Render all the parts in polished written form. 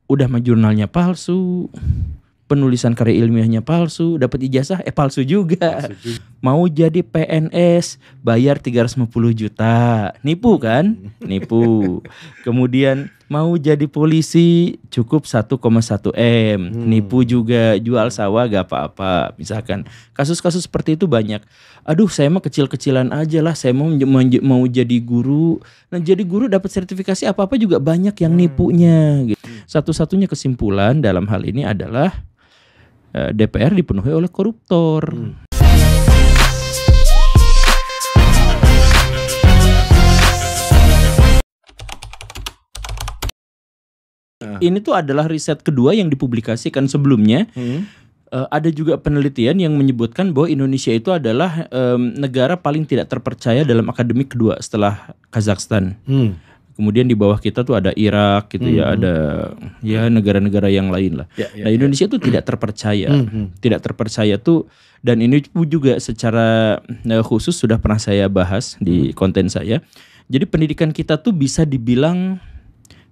udah mah jurnalnya palsu, penulisan karya ilmiahnya palsu, dapat ijazah palsu juga. Mau jadi PNS bayar 350 juta. Nipu kan? Nipu. Kemudian mau jadi polisi cukup 1,1 M. Nipu juga, jual sawah gak apa-apa. Misalkan kasus-kasus seperti itu banyak. Aduh, saya mah kecil-kecilan aja lah. Saya mau jadi guru. Nah, jadi guru dapat sertifikasi apa-apa juga banyak yang nipunya gitu. Satu-satunya kesimpulan dalam hal ini adalah DPR dipenuhi oleh koruptor. Ini tuh adalah riset kedua yang dipublikasikan sebelumnya. Ada juga penelitian yang menyebutkan bahwa Indonesia itu adalah negara paling tidak terpercaya dalam akademik kedua setelah Kazakhstan. Kemudian di bawah kita tuh ada Irak gitu ya, ada ya negara-negara yang lain lah. Nah, Indonesia tuh tidak terpercaya. Tidak terpercaya tuh, dan ini juga secara khusus sudah pernah saya bahas di konten saya. Jadi pendidikan kita tuh bisa dibilang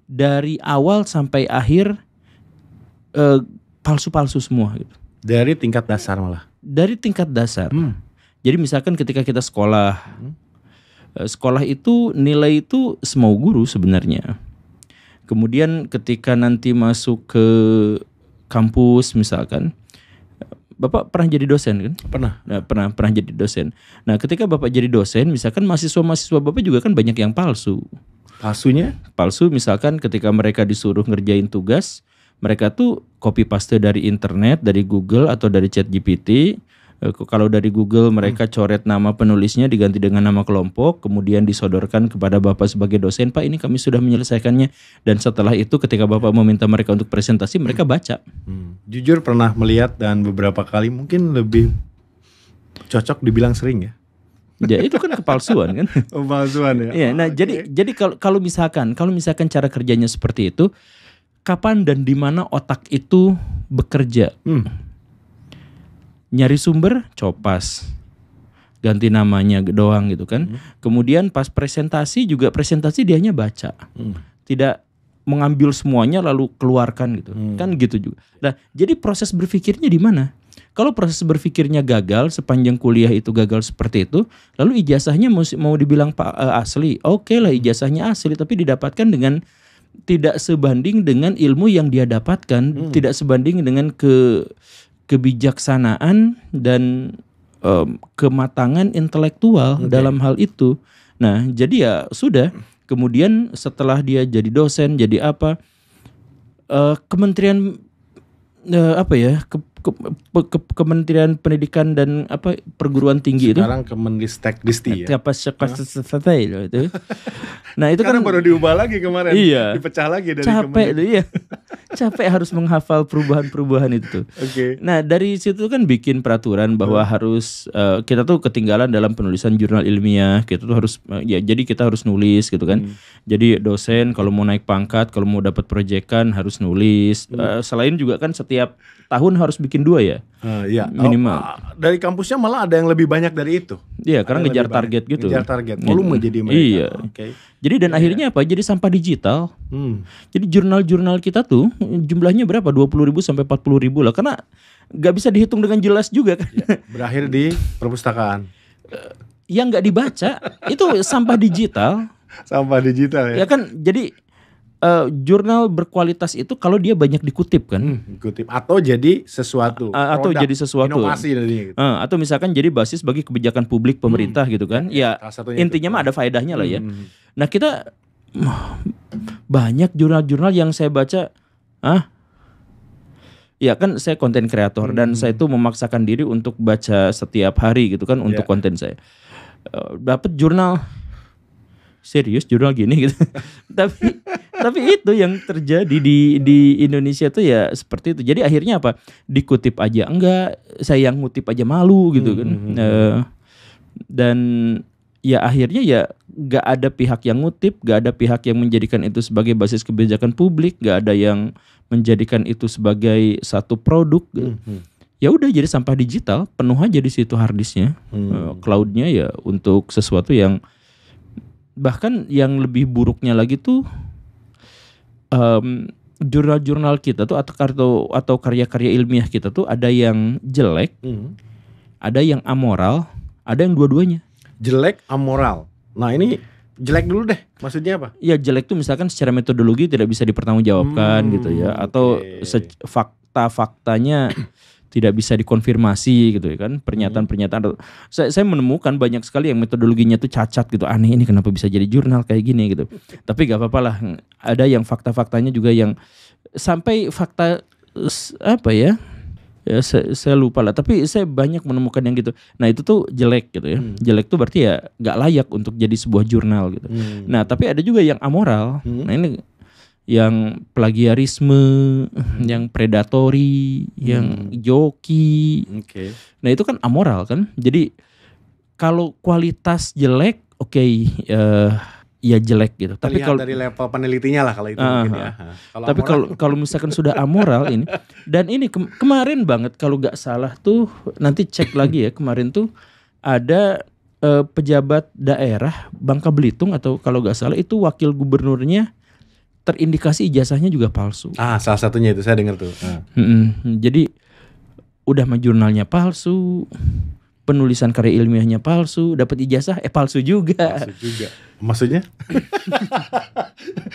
dari awal sampai akhir palsu-palsu semua gitu. Dari tingkat dasar malah. Dari tingkat dasar. Jadi misalkan ketika kita sekolah, sekolah itu nilai itu semau guru sebenarnya. Kemudian ketika nanti masuk ke kampus misalkan, Bapak pernah jadi dosen kan? Pernah. Nah, pernah jadi dosen. Nah, ketika Bapak jadi dosen, misalkan mahasiswa Bapak juga kan banyak yang palsu. Palsunya? Palsu misalkan ketika mereka disuruh ngerjain tugas, mereka tuh copy paste dari internet, dari Google atau dari ChatGPT. Kalau dari Google mereka coret nama penulisnya diganti dengan nama kelompok, kemudian disodorkan kepada Bapak sebagai dosen, Pak ini kami sudah menyelesaikannya. Dan setelah itu ketika Bapak meminta mereka untuk presentasi, mereka baca. Jujur pernah melihat dan beberapa kali, mungkin lebih cocok dibilang sering ya. Ya itu kan kepalsuan kan. Kepalsuan ya. Iya, nah jadi kalau misalkan cara kerjanya seperti itu, kapan dan di mana otak itu bekerja? Nyari sumber, copas, ganti namanya doang gitu kan. Kemudian pas presentasi juga presentasi dianya baca, tidak mengambil semuanya lalu keluarkan gitu, kan gitu juga. Nah, jadi proses berpikirnya di mana? Kalau proses berpikirnya gagal, sepanjang kuliah itu gagal seperti itu, lalu ijazahnya mau dibilang asli, oke lah ijazahnya asli, tapi didapatkan dengan tidak sebanding dengan ilmu yang dia dapatkan, tidak sebanding dengan kebijaksanaan dan kematangan intelektual dalam hal itu. Nah, jadi ya sudah. Kemudian setelah dia jadi dosen, jadi apa? Kementerian Kementerian Pendidikan dan perguruan tinggi sekarang Kemendistekdisty ya. Itu. Nah, itu karena kan baru diubah lagi kemarin. Iya. Dipecah lagi dari capek tuh, iya. Capek harus menghafal perubahan-perubahan itu. Oke. Nah, dari situ kan bikin peraturan bahwa harus kita tuh ketinggalan dalam penulisan jurnal ilmiah. Kita tuh harus jadi kita harus nulis gitu kan. Jadi dosen kalau mau naik pangkat, kalau mau dapat proyekan harus nulis. Selain juga kan setiap tahun harus bikin 2 ya. Iya. Minimal. Dari kampusnya malah ada yang lebih banyak dari itu. Iya, karena ngejar target gitu. Ngejar target. Volume jadi mereka. Iya. Jadi dan akhirnya apa? Jadi sampah digital. Jadi jurnal-jurnal kita tuh jumlahnya berapa? 20.000 sampai 40.000 lah. Karena nggak bisa dihitung dengan jelas juga kan. Berakhir di perpustakaan. Yang nggak dibaca itu sampah digital. Sampah digital ya. Ya kan. Jadi jurnal berkualitas itu kalau dia banyak dikutip kan. Dikutip atau jadi sesuatu. Atau produk, jadi sesuatu. Inovasi dari gitu. Atau misalkan jadi basis bagi kebijakan publik pemerintah gitu kan. Ya intinya mah ada faedahnya lah ya. Nah, kita banyak jurnal-jurnal yang saya baca, ya kan saya konten kreator dan saya itu memaksakan diri untuk baca setiap hari gitu kan untuk konten saya. Dapat jurnal serius, jurnal gini gitu. Tapi itu yang terjadi di Indonesia tuh ya seperti itu. Jadi akhirnya apa? Dikutip aja enggak, saya yang ngutip aja malu gitu kan. Dan ya akhirnya ya nggak ada pihak yang ngutip, nggak ada pihak yang menjadikan itu sebagai basis kebijakan publik, nggak ada yang menjadikan itu sebagai satu produk. Ya udah jadi sampah digital, penuh aja di situ harddisknya, cloudnya ya untuk sesuatu yang bahkan yang lebih buruknya lagi tuh jurnal-jurnal kita tuh atau karya-karya ilmiah kita tuh ada yang jelek, ada yang amoral, ada yang dua-duanya. Jelek, amoral. Nah ini jelek dulu deh, maksudnya apa? Ya jelek tuh misalkan secara metodologi tidak bisa dipertanggungjawabkan gitu ya, atau fakta-faktanya tidak bisa dikonfirmasi gitu ya kan, pernyataan-pernyataan. Saya menemukan banyak sekali yang metodologinya tuh cacat gitu, aneh ini kenapa bisa jadi jurnal kayak gini gitu. Tapi gak apa-apa lah, ada yang fakta-faktanya juga yang sampai fakta apa ya saya lupa lah, tapi saya banyak menemukan yang gitu. Nah itu tuh jelek gitu ya, jelek tuh berarti ya gak layak untuk jadi sebuah jurnal gitu. Nah tapi ada juga yang amoral, nah ini yang plagiarisme, yang predatory, yang joki. Nah itu kan amoral kan. Jadi kalau kualitas jelek, ya jelek gitu. Tapi kalau dari level penelitinya lah kalau itu mungkin ya. Tapi kalau misalkan sudah amoral ini, dan ini kemarin banget kalau nggak salah tuh, nanti cek lagi ya, kemarin tuh ada pejabat daerah Bangka Belitung atau kalau nggak salah itu wakil gubernurnya terindikasi ijazahnya juga palsu. Salah satunya itu saya dengar tuh. Jadi udah mah jurnalnya palsu, penulisan karya ilmiahnya palsu, dapat ijazah palsu juga. Palsu juga. Maksudnya?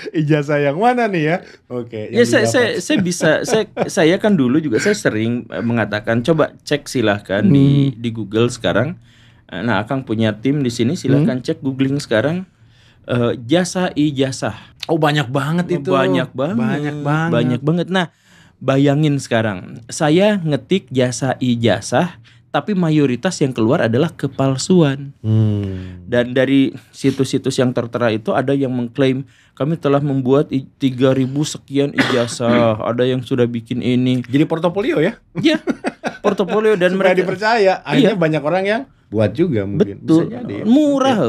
Ijazah yang mana nih ya? Oke. Ya saya kan dulu juga saya sering mengatakan coba cek silahkan di Google sekarang. Nah, Akang punya tim di sini, silahkan cek googling sekarang jasa ijazah. Oh banyak banget itu. Banyak banget. Nah, bayangin sekarang saya ngetik jasa ijazah, tapi mayoritas yang keluar adalah kepalsuan. Dan dari situs-situs yang tertera itu ada yang mengklaim kami telah membuat 3.000 sekian ijazah, ada yang sudah bikin ini. Jadi portofolio ya? Iya, portofolio dan mereka dipercaya. Akhirnya iya. Banyak orang yang buat juga mungkin. Betul. Bisa jadi. Murah,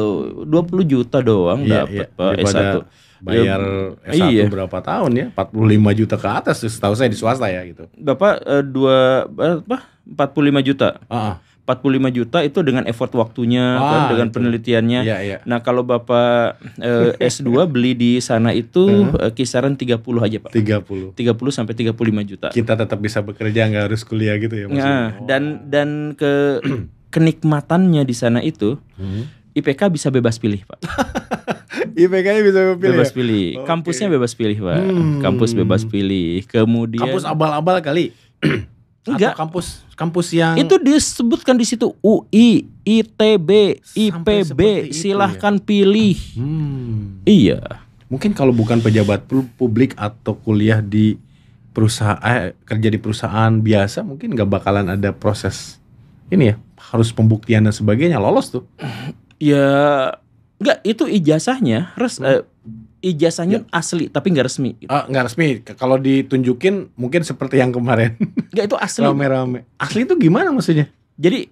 20 juta doang dapat Pak S1. Bayar S1 berapa tahun ya? 45 juta ke atas setahu saya di swasta ya gitu. Bapak 45 juta. 45 juta itu dengan effort waktunya kan, dengan itu. Penelitiannya. Nah, kalau Bapak S2 beli di sana itu kisaran 30 aja, Pak. 30 sampai 35 juta. Kita tetap bisa bekerja, nggak harus kuliah gitu ya maksudnya. Dan kenikmatannya di sana itu IPK bisa bebas pilih, Pak. IPK-nya bisa pilih. Bebas pilih. Kampusnya bebas pilih, Pak. Kampus bebas pilih. Kemudian kampus abal-abal kali. Enggak. Atau kampus yang itu disebutkan di situ UI, ITB, IPB, silahkan pilih. Iya. Mungkin kalau bukan pejabat publik atau kuliah di perusahaan, kerja di perusahaan biasa, mungkin nggak bakalan ada proses ini ya, harus pembuktian dan sebagainya, lolos tuh. Ya, enggak, itu ijazahnya ijazahnya asli tapi nggak resmi. Nggak resmi. Kalau ditunjukin mungkin seperti yang kemarin. Nggak, itu asli. Rame-rame. Asli itu gimana maksudnya? Jadi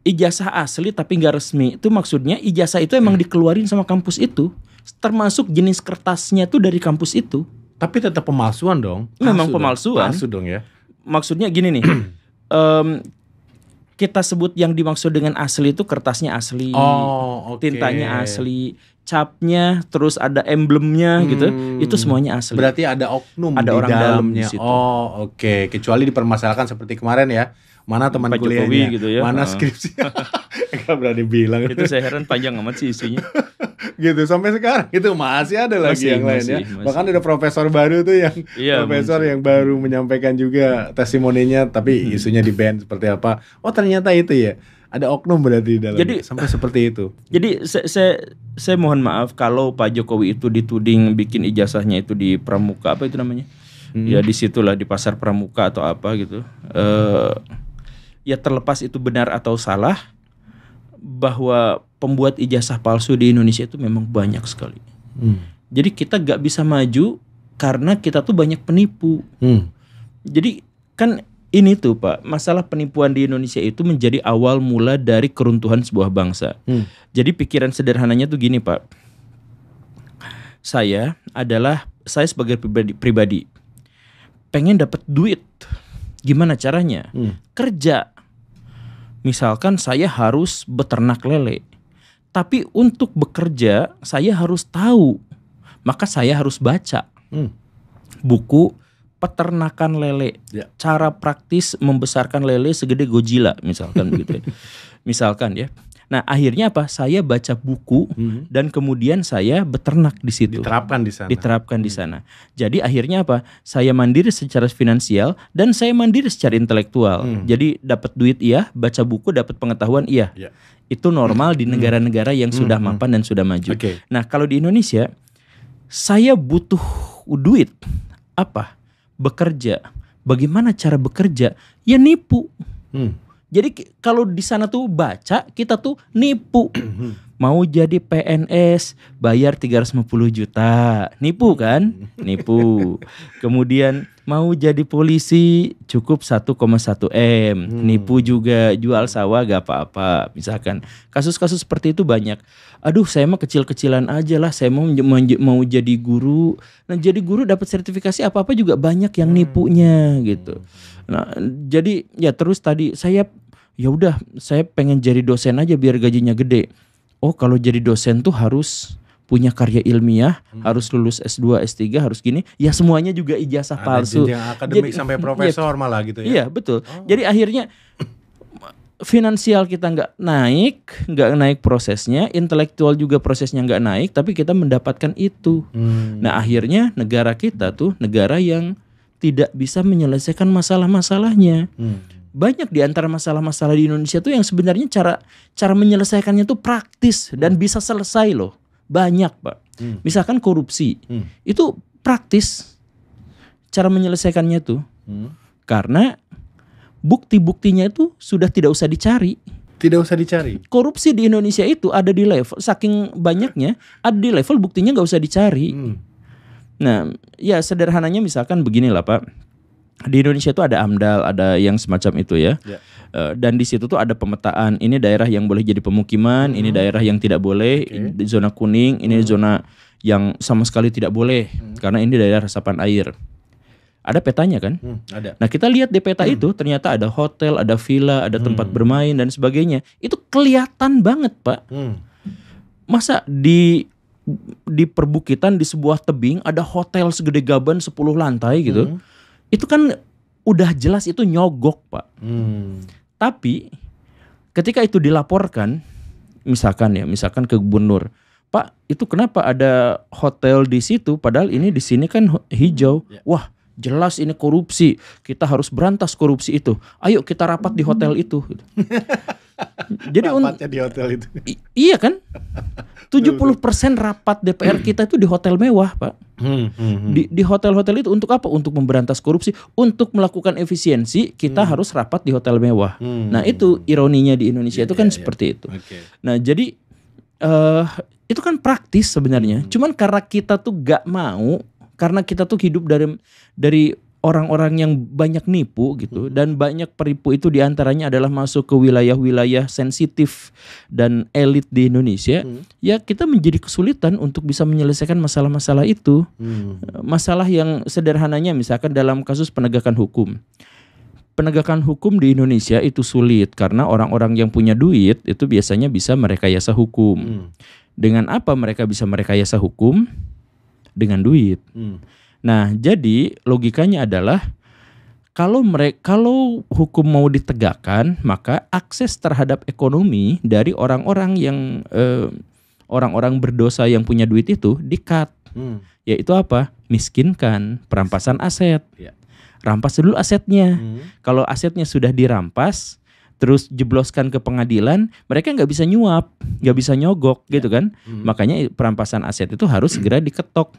ijazah asli tapi nggak resmi itu maksudnya ijazah itu emang dikeluarin sama kampus itu, termasuk jenis kertasnya tuh dari kampus itu. Tapi tetap pemalsuan dong. Memang pemalsuan. Palsu dong ya. Maksudnya gini nih. Kita sebut yang dimaksud dengan asli itu kertasnya asli, tintanya asli, capnya, terus ada emblemnya gitu, itu semuanya asli. Berarti ada oknum ada di orang dalamnya. Di situ. Kecuali dipermasalahkan seperti kemarin ya, mana teman kuliahnya, gitu ya. Mana skripsi. Enggak berani bilang. Itu saya heran panjang amat sih isunya. Gitu sampai sekarang itu masih ada lagi yang lain ya. Bahkan ada profesor baru tuh yang yang baru menyampaikan juga testimoninya, tapi isunya di ban seperti apa. Oh ternyata itu ya. Ada oknum berarti di dalamnya. Jadi sampai seperti itu. Jadi saya mohon maaf kalau Pak Jokowi itu dituding bikin ijazahnya itu di Pramuka, apa itu namanya? Ya di situlah, di Pasar Pramuka atau apa gitu. Ya terlepas itu benar atau salah, bahwa pembuat ijazah palsu di Indonesia itu memang banyak sekali. Jadi kita gak bisa maju karena kita tuh banyak penipu. Jadi kan ini tuh Pak, masalah penipuan di Indonesia itu menjadi awal mula dari keruntuhan sebuah bangsa. Jadi pikiran sederhananya tuh gini Pak. Saya sebagai pribadi pengen dapat duit. Gimana caranya? Kerja. Misalkan saya harus beternak lele. Tapi untuk bekerja saya harus tahu. Maka saya harus baca. buku peternakan lele, cara praktis membesarkan lele segede Godzilla misalkan begitu. Misalkan ya. Nah akhirnya apa? Saya baca buku dan kemudian saya beternak di situ. Diterapkan di sana. Jadi akhirnya apa? Saya mandiri secara finansial dan saya mandiri secara intelektual. Jadi dapat duit iya, baca buku dapat pengetahuan iya. Itu normal di negara-negara yang sudah mapan dan sudah maju. Nah kalau di Indonesia saya butuh duit apa? Bekerja. Bagaimana cara bekerja? Ya nipu. Jadi kalau di sana tuh baca, kita tuh nipu. Mau jadi PNS, bayar 350 juta. Nipu kan? Nipu. Kemudian mau jadi polisi, cukup 1,1 M. Nipu juga, jual sawah gak apa-apa. Misalkan kasus-kasus seperti itu banyak. Aduh saya mah kecil-kecilan aja lah, saya mau jadi guru. Nah jadi guru dapat sertifikasi apa-apa juga banyak yang nipunya gitu. Nah jadi ya terus tadi saya ya udah saya pengen jadi dosen aja biar gajinya gede. Oh kalau jadi dosen tuh harus punya karya ilmiah, harus lulus S2, S3, harus gini. Ya semuanya juga ijazah palsu. Jenjang akademik jadi, sampai profesor ya, malah gitu ya. Iya betul. Jadi akhirnya finansial kita nggak naik prosesnya, intelektual juga prosesnya nggak naik, tapi kita mendapatkan itu. Nah akhirnya negara kita tuh negara yang tidak bisa menyelesaikan masalah-masalahnya. Banyak di antara masalah-masalah di Indonesia tuh yang sebenarnya cara menyelesaikannya tuh praktis dan bisa selesai loh. Banyak Pak. Misalkan korupsi, itu praktis cara menyelesaikannya tuh. Karena bukti-buktinya itu sudah tidak usah dicari. Tidak usah dicari. Korupsi di Indonesia itu ada di level, saking banyaknya, ada di level buktinya nggak usah dicari. Nah, ya sederhananya misalkan beginilah Pak. Di Indonesia itu ada AMDAL, ada yang semacam itu ya. Dan di situ tuh ada pemetaan. Ini daerah yang boleh jadi pemukiman, ini daerah yang tidak boleh, ini zona kuning, ini zona yang sama sekali tidak boleh karena ini daerah resapan air. Ada petanya kan? Ada. Nah kita lihat di peta itu ternyata ada hotel, ada villa, ada tempat bermain dan sebagainya. Itu kelihatan banget Pak. Masa di perbukitan di sebuah tebing ada hotel segede gaban 10 lantai gitu. Itu kan udah jelas itu nyogok Pak. Tapi ketika itu dilaporkan misalkan ke gubernur, Pak itu kenapa ada hotel di situ padahal ini di sini kan hijau. Wah jelas ini korupsi, kita harus berantas korupsi itu. Ayo kita rapat di hotel itu. Jadi rapatnya di hotel itu. Iya kan? 70% rapat DPR kita itu di hotel mewah Pak. Di hotel-hotel itu untuk apa? Untuk memberantas korupsi, untuk melakukan efisiensi kita harus rapat di hotel mewah. Nah itu ironinya di Indonesia itu kan seperti itu. Nah jadi itu kan praktis sebenarnya. Cuman karena kita tuh gak mau, karena kita tuh hidup dari orang-orang yang banyak nipu gitu, dan banyak penipu itu diantaranya adalah masuk ke wilayah-wilayah sensitif dan elit di Indonesia. Ya kita menjadi kesulitan untuk bisa menyelesaikan masalah-masalah itu. Masalah yang sederhananya misalkan dalam kasus penegakan hukum. Penegakan hukum di Indonesia itu sulit karena orang-orang yang punya duit itu biasanya bisa merekayasa hukum. Dengan apa mereka bisa merekayasa hukum? Dengan duit. Nah, jadi logikanya adalah kalau hukum mau ditegakkan, maka akses terhadap ekonomi dari orang-orang yang orang-orang berdosa yang punya duit itu di-cut. Yaitu apa? Miskinkan, perampasan aset. Rampas dulu asetnya. Kalau asetnya sudah dirampas, terus jebloskan ke pengadilan, mereka nggak bisa nyuap, nggak bisa nyogok gitu kan. Makanya perampasan aset itu harus segera diketok.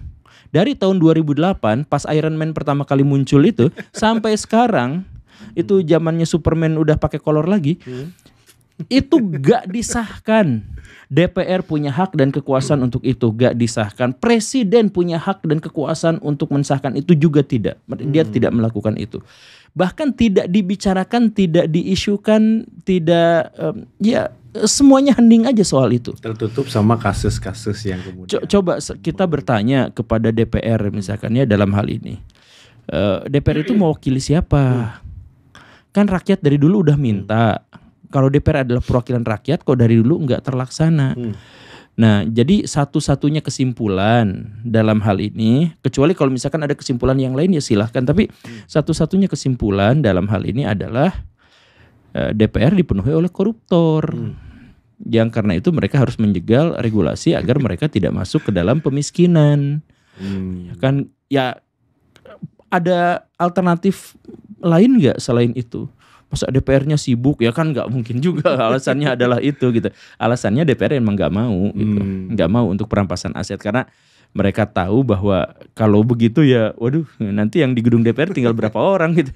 Dari tahun 2008 pas Iron Man pertama kali muncul itu sampai sekarang itu zamannya Superman udah pakai kolor lagi. Itu gak disahkan. DPR punya hak dan kekuasaan untuk itu, gak disahkan. Presiden punya hak dan kekuasaan untuk mensahkan itu juga tidak. Dia tidak melakukan itu. Bahkan tidak dibicarakan, tidak diisukan, tidak semuanya hening aja soal itu. Tertutup sama kasus-kasus yang kemudian. Coba kita bertanya kepada DPR misalkan ya dalam hal ini. DPR itu mewakili siapa? Kan rakyat dari dulu udah minta. Kalau DPR adalah perwakilan rakyat, kok dari dulu nggak terlaksana. Nah, jadi satu-satunya kesimpulan dalam hal ini, kecuali kalau misalkan ada kesimpulan yang lain ya silahkan, tapi satu-satunya kesimpulan dalam hal ini adalah DPR dipenuhi oleh koruptor. Yang karena itu mereka harus menjegal regulasi agar mereka tidak masuk ke dalam pemiskinan. Kan ya ada alternatif lain nggak selain itu? Masa DPR-nya sibuk ya kan nggak mungkin juga alasannya adalah itu gitu. Alasannya DPR emang nggak mau gitu, nggak mau untuk perampasan aset karena mereka tahu bahwa kalau begitu ya, waduh nanti yang di gedung DPR tinggal berapa orang gitu.